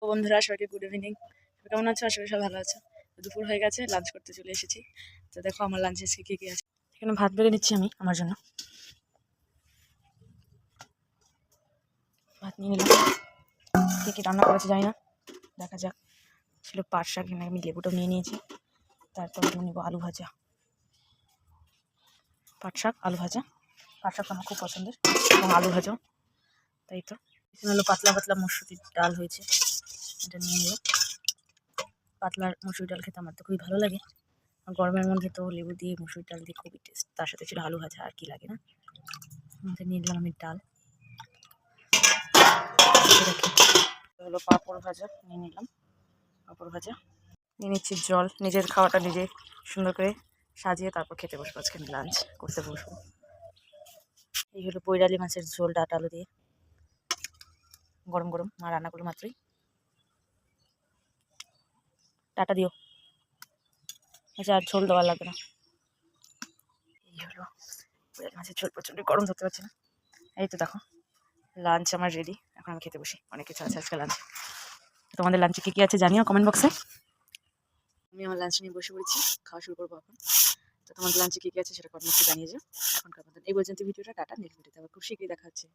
তো বন্ধুরা সবাইকে গুড ইভিনিং। কেমন আছো? আশা করি সব ভালো আছো। তো দুপুর হয়ে গেছে, লাঞ্চ করতে চলে এসেছি। তো দেখো আমার লাঞ্চে আজকে কী কী আছে। এখানে ভাত বেড়ে নিচ্ছি আমি আমার জন্য। ভাত নিয়ে নিলাম। কী কী রান্না করেছি জানি না, দেখা যাক। ছিল পাট শাক, এখানে আমি লেবুটাও নিয়ে নিয়েছি। তারপর নেবো আলু ভাজা, পাট শাক আলু ভাজা। পাট শাক আমার খুব পছন্দের, এবং আলু ভাজাও। তাই তো এখানে হলো পাতলা পাতলা মসুরির ডাল হয়েছে, এটা নিয়ে নিলাম। পাতলা মসুর ডাল খেতে আমার তো খুবই ভালো লাগে। গরমের মধ্যে তো লেবু দিয়ে মসুর ডাল দিয়ে খুবই টেস্ট। তার সাথে ছিল আলু ভাজা, আর কি লাগে না। নিয়ে নিলাম আমি ডাল, হলো পাঁপড় ভাজা নিয়ে নিলাম। পাঁপড় ভাজা নিয়ে নিচ্ছি। জল, নিজের খাওয়াটা নিজে সুন্দর করে সাজিয়ে তারপর খেতে বসবো। আজকে আমি লাঞ্চ করতে বসবো। এই হলো পৈরালি মাছের ঝোল, ডাটা আলু দিয়ে, গরম গরম। মা রান্না করলো মাত্রই। ডাটা দিও, আচ্ছা আর ঝোল দেওয়া লাগবে না। এই হলো পৈরালি মাছের ঝোল, প্রচণ্ড গরম ধরতে পারছি না। এই তো দেখো লাঞ্চ আমার রেডি, এখন আমি খেতে বসি। অনেক কিছু আছে আজকে লাঞ্চে। তোমাদের লাঞ্চে কী কী আছে জানিও কমেন্ট বক্সে। আমি আমার লাঞ্চ নিয়ে বসে পড়েছি, খাওয়া শুরু করবো এখন। তো তোমাদের লাঞ্চে কী কী আছে সেটা কমেন্ট বক্সে জানিয়ে যাও। এখনকার মতন এই পর্যন্ত ভিডিওটা। টাটা, নেক্সট ভিডিওতে আবার খুব শীঘ্রই দেখা হচ্ছে।